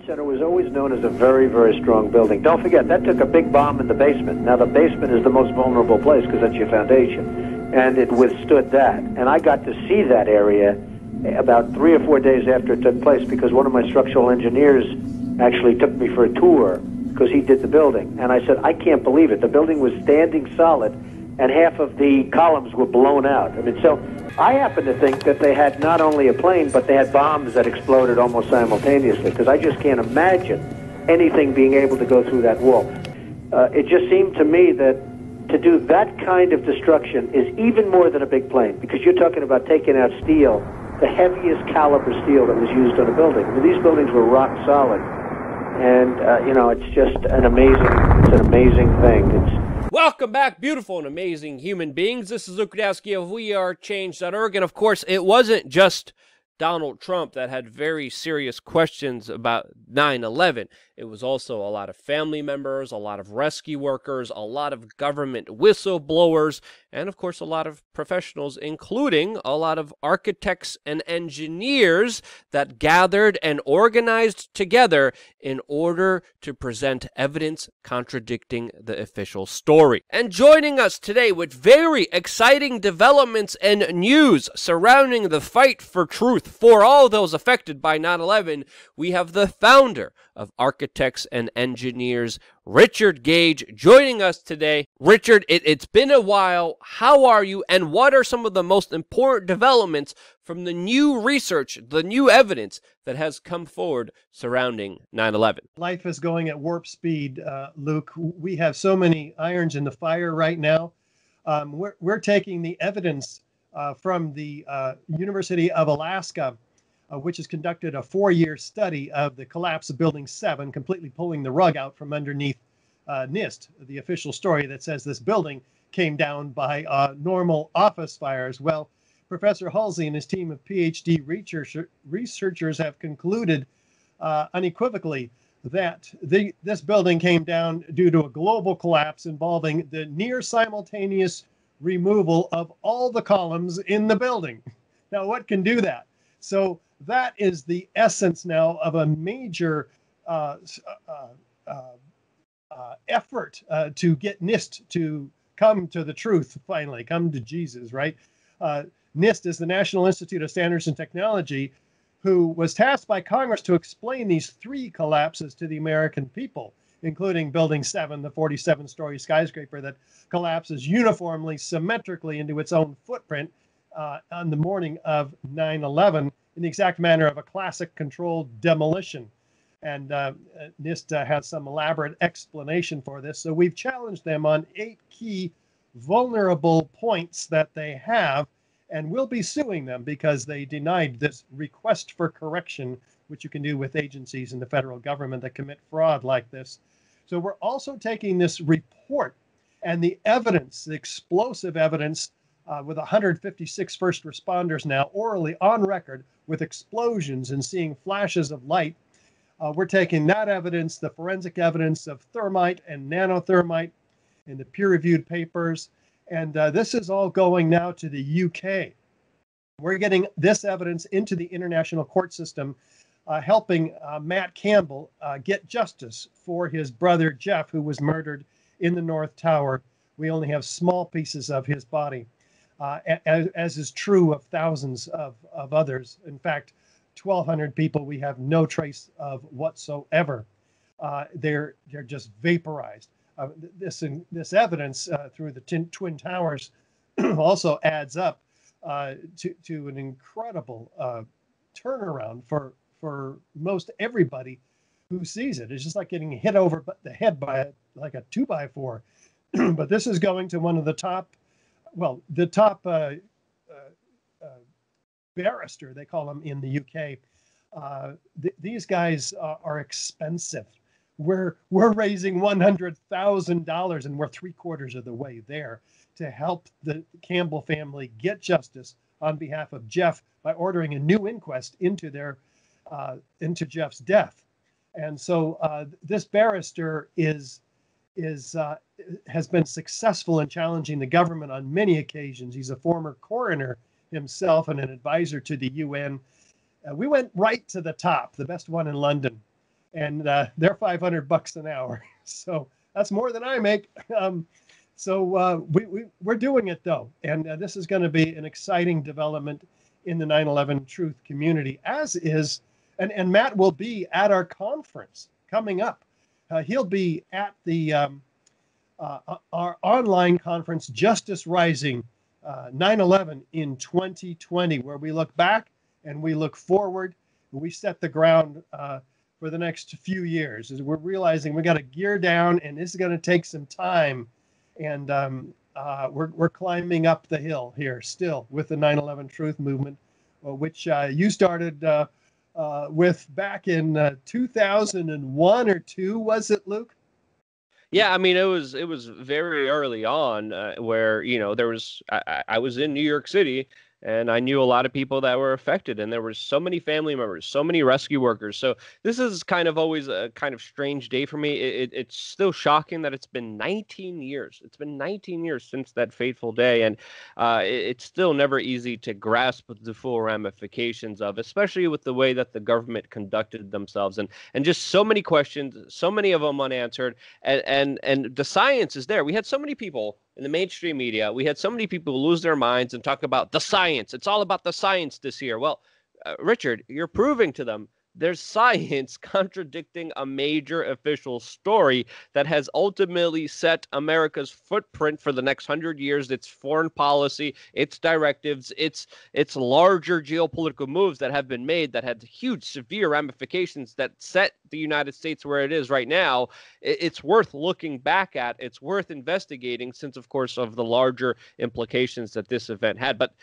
Trade Center was always known as a very, very strong building. Don't forget, that took a big bomb in the basement. Now, the basement is the most vulnerable place because that's your foundation, and it withstood that. And I got to see that area about 3 or 4 days after it took place because one of my structural engineers actually took me for a tour because he did the building. And I said, I can't believe it. The building was standing solid, and half of the columns were blown out. I mean, so I happen to think that they had not only a plane, but they had bombs that exploded almost simultaneously, because I just can't imagine anything being able to go through that wall. It just seemed to me that to do that kind of destruction is even more than a big plane, because you're talking about taking out steel, the heaviest caliber steel that was used on a building. I mean, these buildings were rock solid, and you know, it's just an amazing thing. Welcome back, beautiful and amazing human beings. This is Luke Radowski of wearechange.org, and of course, it wasn't just Donald Trump that had very serious questions about 9/11. It was also a lot of family members, a lot of rescue workers, a lot of government whistleblowers, and of course a lot of professionals, including a lot of architects and engineers that gathered and organized together in order to present evidence contradicting the official story. And joining us today with very exciting developments and news surrounding the fight for truth for all those affected by 9/11, we have the founder of Architects and Engineers, Richard Gage, joining us today. Richard, it's been a while. How are you, and what are some of the most important developments from the new research, the new evidence that has come forward surrounding 9/11? Life is going at warp speed, Luke. We have so many irons in the fire right now. We're taking the evidence from the University of Alaska, which has conducted a 4-year study of the collapse of Building 7, completely pulling the rug out from underneath NIST, the official story that says this building came down by normal office fires. Well, Professor Halsey and his team of PhD researchers have concluded unequivocally that this building came down due to a global collapse involving the near simultaneous removal of all the columns in the building. Now, what can do that? So that is the essence now of a major effort to get NIST to come to the truth, finally, come to Jesus, right? NIST is the National Institute of Standards and Technology, who was tasked by Congress to explain these 3 collapses to the American people, including Building 7, the 47-story skyscraper that collapses uniformly, symmetrically into its own footprint on the morning of 9/11 in the exact manner of a classic controlled demolition. And NIST has some elaborate explanation for this. So we've challenged them on 8 key vulnerable points that they have, and we'll be suing them because they denied this request for correction, which you can do with agencies in the federal government that commit fraud like this. So we're also taking this report and the evidence, the explosive evidence, with 156 first responders now orally on record with explosions and seeing flashes of light. We're taking that evidence, the forensic evidence of thermite and nanothermite in the peer-reviewed papers, and this is all going now to the UK. We're getting this evidence into the international court system, helping Matt Campbell get justice for his brother Jeff, who was murdered in the North Tower. We only have small pieces of his body, as is true of thousands of others. In fact, 1,200 people we have no trace of whatsoever. They're just vaporized. This evidence through the Twin Towers also adds up to an incredible turnaround for most everybody who sees it. It's just like getting hit over the head by like a 2x4. But this is going to one of the top, well, the top barrister, they call them in the UK. These guys are expensive. We're raising $100,000, and we're 3/4 of the way there to help the Campbell family get justice on behalf of Jeff by ordering a new inquest into Jeff's death. And so this barrister has been successful in challenging the government on many occasions. He's a former coroner himself and an advisor to the UN. We went right to the top, the best one in London. and they're $500 an hour. So that's more than I make. We're doing it though, and this is going to be an exciting development in the 9/11 Truth community, as is, and Matt will be at our conference coming up. He'll be at the our online conference, Justice Rising 9/11 in 2020, where we look back and we look forward. We set the ground for the next few years, as we're realizing we got to gear down, and this is going to take some time. And we're climbing up the hill here still with the 9/11 Truth movement, which you started with back in 2001 or 2, was it, Luke? Yeah, I mean, it was very early on where, there was I was in New York City, and I knew a lot of people that were affected, and there were so many family members, so many rescue workers. So this is kind of always a kind of strange day for me. It's still shocking that it's been 19 years. It's been 19 years since that fateful day, and it's still never easy to grasp the full ramifications of, especially with the way that the government conducted themselves, and just so many questions, so many of them unanswered, and the science is there. We had so many people in the mainstream media, we had so many people lose their minds and talk about the science. It's all about the science this year. Well, Richard, you're proving to them there's science contradicting a major official story that has ultimately set America's footprint for the next 100 years, its foreign policy, its directives, its larger geopolitical moves that have been made that had huge, severe ramifications that set the United States where it is right now. It's worth looking back at. It's worth investigating, since, of course, of the larger implications that this event had. But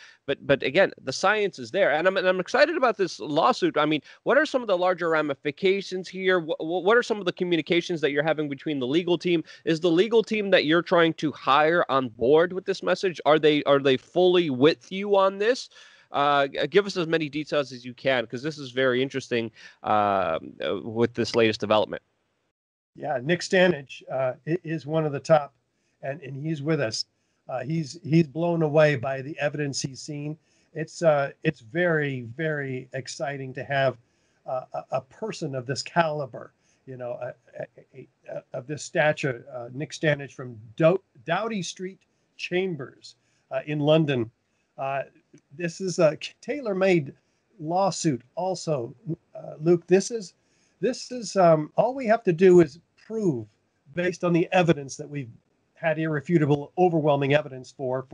again, the science is there, and I'm excited about this lawsuit. I mean, what are some of the larger ramifications here? What are some of the communications that you're having between the legal team? Is the legal team that you're trying to hire on board with this message? Are they fully with you on this? Give us as many details as you can, because this is very interesting with this latest development. Yeah, Nick Stanage is one of the top, and he's with us. He's blown away by the evidence he's seen. It's very, very exciting to have a person of this caliber, of this stature. Nick Stanage from Doughty Street Chambers in London. This is a tailor-made lawsuit. Also, Luke, this is all we have to do is prove, based on the evidence that we've had irrefutable, overwhelming evidence for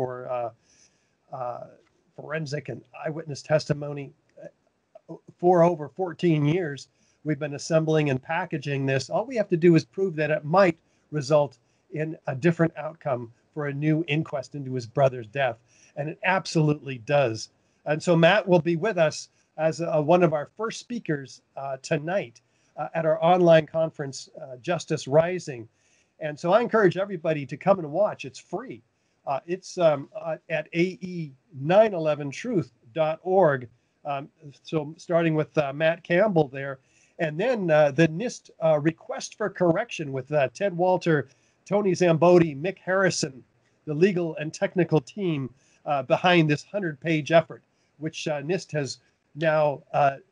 forensic and eyewitness testimony for over 14 years. We've been assembling and packaging this. All we have to do is prove that it might result in a different outcome for a new inquest into his brother's death. And it absolutely does. And so Matt will be with us as one of our first speakers tonight at our online conference, Justice Rising. And so I encourage everybody to come and watch. It's free. It's at ae911truth.org. So starting with Matt Campbell there. And then the NIST request for correction with Ted Walter, Tony Zambodi, Mick Harrison, the legal and technical team behind this 100-page effort, which NIST has now,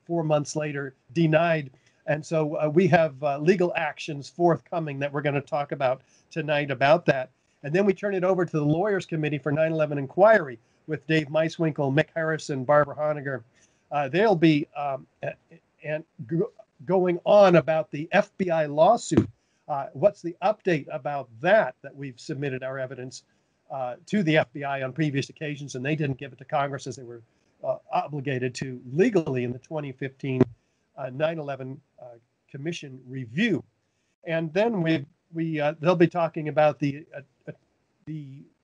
4 months later, denied. And so we have legal actions forthcoming that we're going to talk about tonight about that. And then we turn it over to the Lawyers Committee for 9/11 Inquiry with Dave Meiswinkle, Mick Harrison, Barbara Honegger. They'll be going on about the FBI lawsuit. What's the update about that we've submitted our evidence to the FBI on previous occasions, and they didn't give it to Congress as they were obligated to legally in the 2015 9/11 Commission review. And then they'll be talking about the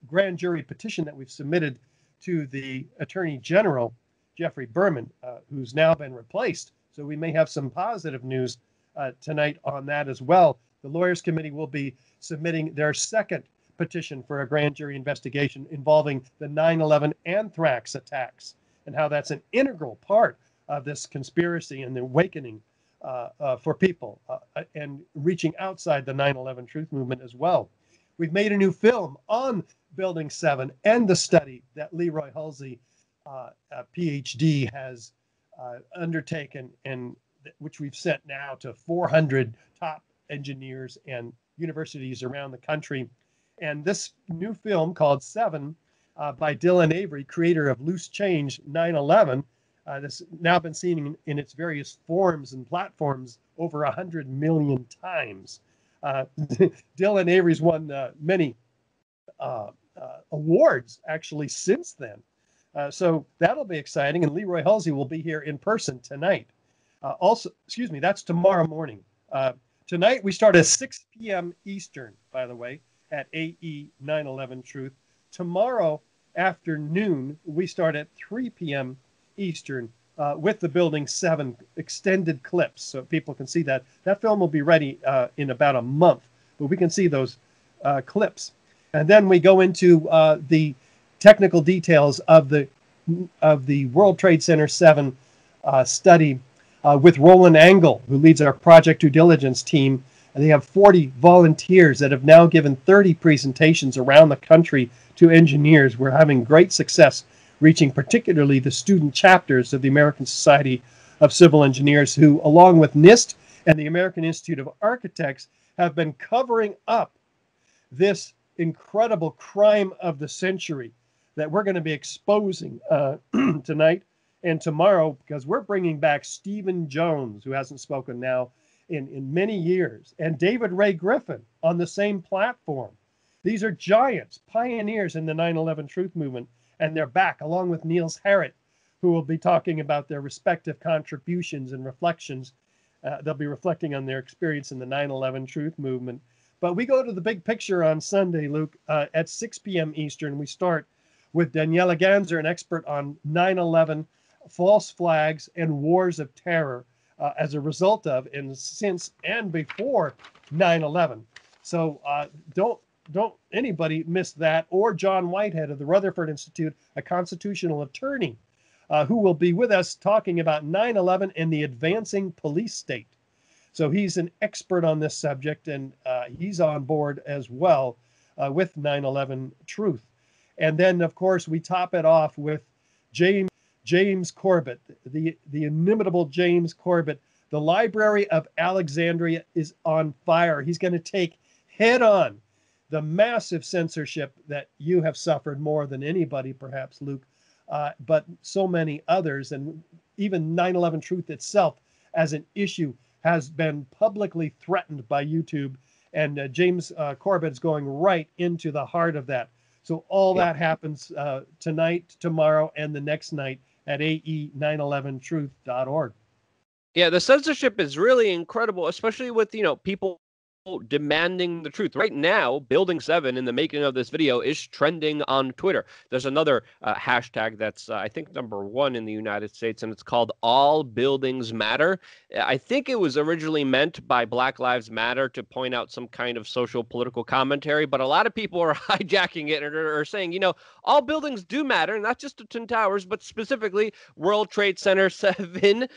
grand jury petition that we've submitted to the Attorney General, Jeffrey Berman, who's now been replaced. So we may have some positive news tonight on that as well. The Lawyers Committee will be submitting their second petition for a grand jury investigation involving the 9/11 anthrax attacks and how that's an integral part of this conspiracy and the awakening for people and reaching outside the 9/11 truth movement as well. We've made a new film on Building 7 and the study that Leroy Halsey, PhD, has undertaken, and which we've sent now to 400 top engineers and universities around the country. And this new film called Seven by Dylan Avery, creator of Loose Change 9/11, this now been seen in its various forms and platforms over 100 million times. Dylan Avery's won many awards actually since then. So that'll be exciting. And Leroy Halsey will be here in person tonight. Also, excuse me, that's tomorrow morning. Tonight we start at 6 p.m. Eastern, by the way, at AE 9/11 Truth. Tomorrow afternoon we start at 3 p.m. Eastern with the Building 7 extended clips, so people can see that. That film will be ready in about a month, but we can see those clips. And then we go into the technical details of the World Trade Center 7 study with Roland Angle, who leads our project due diligence team. And they have 40 volunteers that have now given 30 presentations around the country to engineers. We're having great success reaching particularly the student chapters of the American Society of Civil Engineers, who, along with NIST and the American Institute of Architects, have been covering up this incredible crime of the century that we're going to be exposing tonight and tomorrow, because we're bringing back Stephen Jones, who hasn't spoken now in many years, and David Ray Griffin on the same platform. These are giants, pioneers in the 9/11 truth movement, and they're back, along with Niels Harrit, who will be talking about their respective contributions and reflections. They'll be reflecting on their experience in the 9/11 truth movement. But we go to the big picture on Sunday, Luke, at 6 p.m. Eastern. We start with Daniela Ganzer, an expert on 9/11, false flags, and wars of terror as a result of, and since and before 9/11. So don't anybody miss that. Or John Whitehead of the Rutherford Institute, a constitutional attorney, who will be with us talking about 9/11 and the advancing police state. So he's an expert on this subject, and he's on board as well with 9/11 Truth. And then, of course, we top it off with James Corbett, the inimitable James Corbett. The Library of Alexandria is on fire. He's going to take head on the massive censorship that you have suffered more than anybody, perhaps, Luke, but so many others. And even 9/11 Truth itself as an issue has been publicly threatened by YouTube. And James Corbett is going right into the heart of that. So all that happens tonight, tomorrow, and the next night at ae911truth.org. Yeah, the censorship is really incredible, especially with, people demanding the truth. Right now, Building 7, in the making of this video, is trending on Twitter. There's another hashtag that's, I think, #1 in the United States, and it's called All Buildings Matter. I think it was originally meant by Black Lives Matter to point out some kind of social political commentary, but a lot of people are hijacking it and are saying, all buildings do matter, not just the Twin Towers, but specifically World Trade Center 7,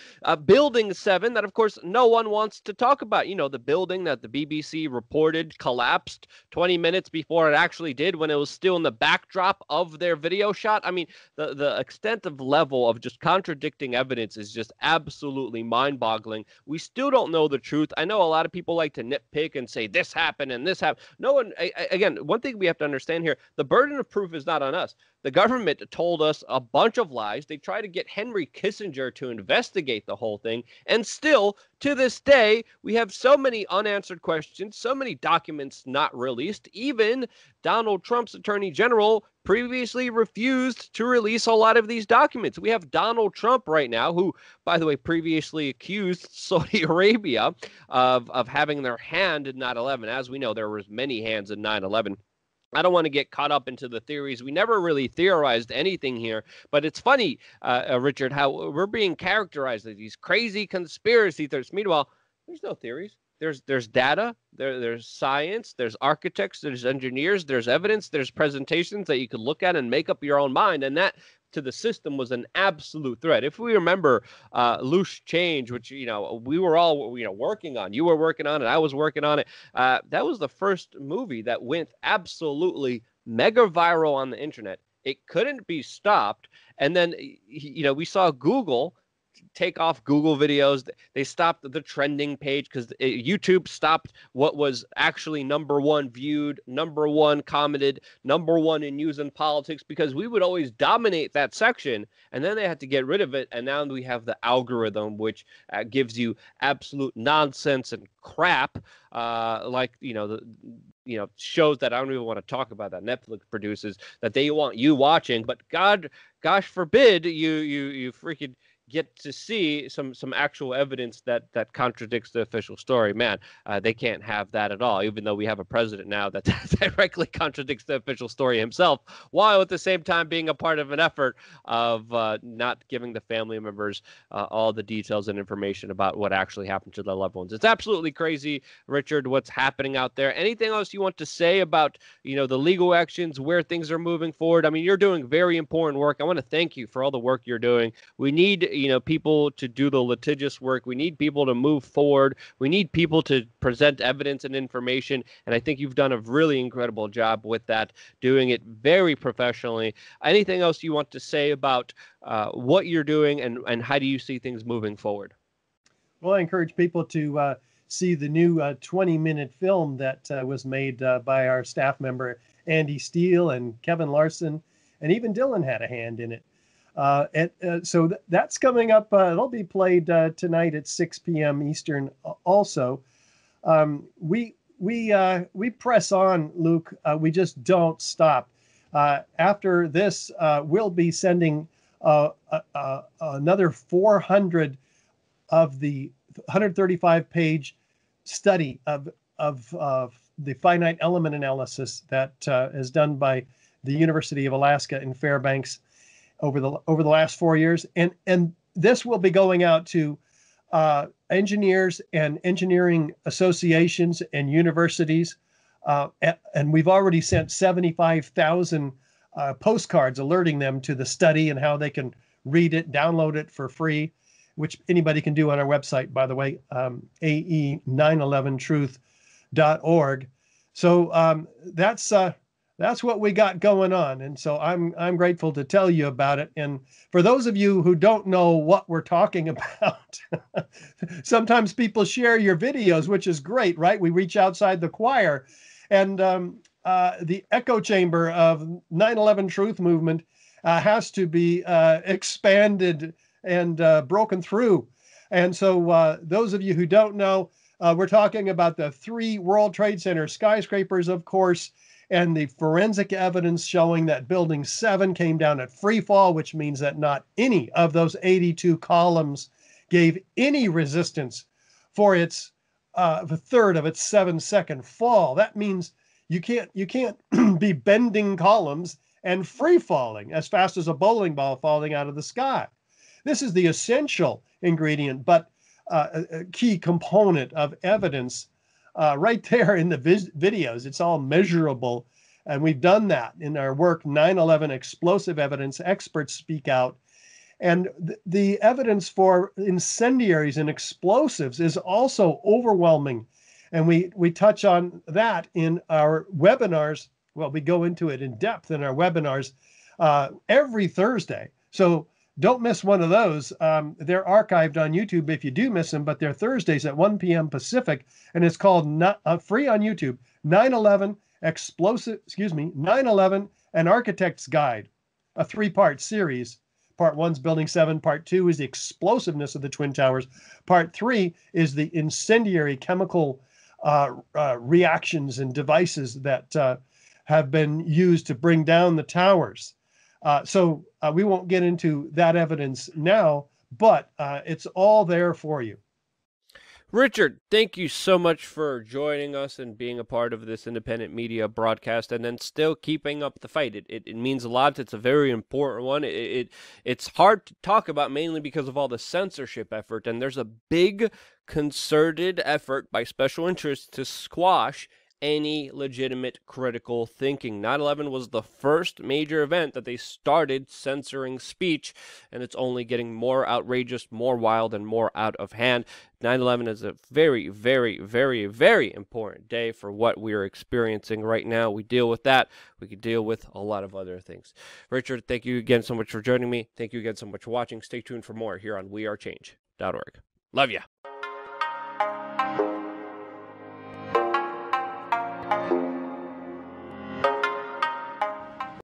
Building 7, that, of course, no one wants to talk about. The building that the BBC reported collapsed 20 minutes before it actually did, when it was still in the backdrop of their video shot. I mean, the extent of level of just contradicting evidence is just absolutely mind-boggling. We still don't know the truth. I know a lot of people like to nitpick and say this happened and this happened. No one, again, one thing we have to understand here, the burden of proof is not on us. The government told us a bunch of lies. They tried to get Henry Kissinger to investigate the whole thing. And still, to this day, we have so many unanswered questions, so many documents not released. Even Donald Trump's attorney general previously refused to release a lot of these documents. We have Donald Trump right now, who, by the way, previously accused Saudi Arabia of having their hand in 9/11. As we know, there was many hands in 9/11. I don't want to get caught up into the theories. We never really theorized anything here, but it's funny, Richard, how we're being characterized as these crazy conspiracy theorists. Meanwhile, there's no theories. There's data, there's science, there's architects, there's engineers, there's evidence, there's presentations that you could look at and make up your own mind, and that to the system was an absolute threat. If we remember Loose Change, which we were all working on, you were working on it, I was working on it. That was the first movie that went absolutely mega viral on the internet. It couldn't be stopped, and then we saw Google take off Google videos. They stopped the trending page because YouTube stopped what was actually #1 viewed, #1 commented, #1 in news and politics, because we would always dominate that section, and then they had to get rid of it. And now we have the algorithm, which gives you absolute nonsense and crap, like, shows that I don't even want to talk about that Netflix produces that they want you watching. But gosh forbid you freaking get to see some actual evidence that contradicts the official story. Man, they can't have that at all, even though we have a president now that directly contradicts the official story himself, while at the same time being a part of an effort of not giving the family members all the details and information about what actually happened to their loved ones. It's absolutely crazy, Richard, what's happening out there. Anything else you want to say about, the legal actions, where things are moving forward? I mean, you're doing very important work. I want to thank you for all the work you're doing. We need people to do the litigious work. We need people to move forward. We need people to present evidence and information. And I think you've done a really incredible job with that, doing it very professionally. Anything else you want to say about what you're doing and how do you see things moving forward? Well, I encourage people to see the new 20-minute film that was made by our staff member, Andy Steele, and Kevin Larson, and even Dylan had a hand in it. So that's coming up. It'll be played tonight at 6 p.m. Eastern. Also, we press on, Luke. We just don't stop. After this, we'll be sending another 400 of the 135-page study of the finite element analysis that is done by the University of Alaska in Fairbanks over the last 4 years, and this will be going out to engineers and engineering associations and universities, and we've already sent 75,000 postcards alerting them to the study and how they can read it, download it for free, which anybody can do on our website, by the way, ae911truth.org. So that's what we got going on. And so I'm grateful to tell you about it. And for those of you who don't know what we're talking about, sometimes people share your videos, which is great, right? We reach outside the choir. And the echo chamber of 9/11 Truth Movement has to be expanded and broken through. And so those of you who don't know, we're talking about the 3 World Trade Center skyscrapers, of course, and the forensic evidence showing that Building 7 came down at free fall, which means that not any of those 82 columns gave any resistance for its a third of its 7-second fall. That means you can't be bending columns and free falling as fast as a bowling ball falling out of the sky. This is the essential ingredient, but a key component of evidence right there in the videos. It's all measurable. And we've done that in our work, 9/11 Explosive Evidence, Experts Speak Out. And the evidence for incendiaries and explosives is also overwhelming. And we touch on that in our webinars. Well, we go into it in depth in our webinars every Thursday. So don't miss one of those. They're archived on YouTube if you do miss them, but they're Thursdays at 1 p.m. Pacific, and it's called free on YouTube, 9/11 9/11 An Architect's Guide, a 3-part series. Part 1's Building 7. Part 2 is the explosiveness of the Twin Towers. Part 3 is the incendiary chemical reactions and devices that have been used to bring down the towers. So we won't get into that evidence now, but it's all there for you. Richard, thank you so much for joining us and being a part of this independent media broadcast, and then still keeping up the fight. It means a lot. It's a very important one. It's hard to talk about, mainly because of all the censorship effort, and there's a big concerted effort by special interests to squash any legitimate critical thinking. 9/11 was the first major event that they started censoring speech, and it's only getting more outrageous, more wild, and more out of hand. 9/11 is a very, very, very, very important day for what we're experiencing right now. We deal with that. We could deal with a lot of other things. Richard, thank you again so much for joining me. Thank you again so much for watching. Stay tuned for more here on wearechange.org. Love ya.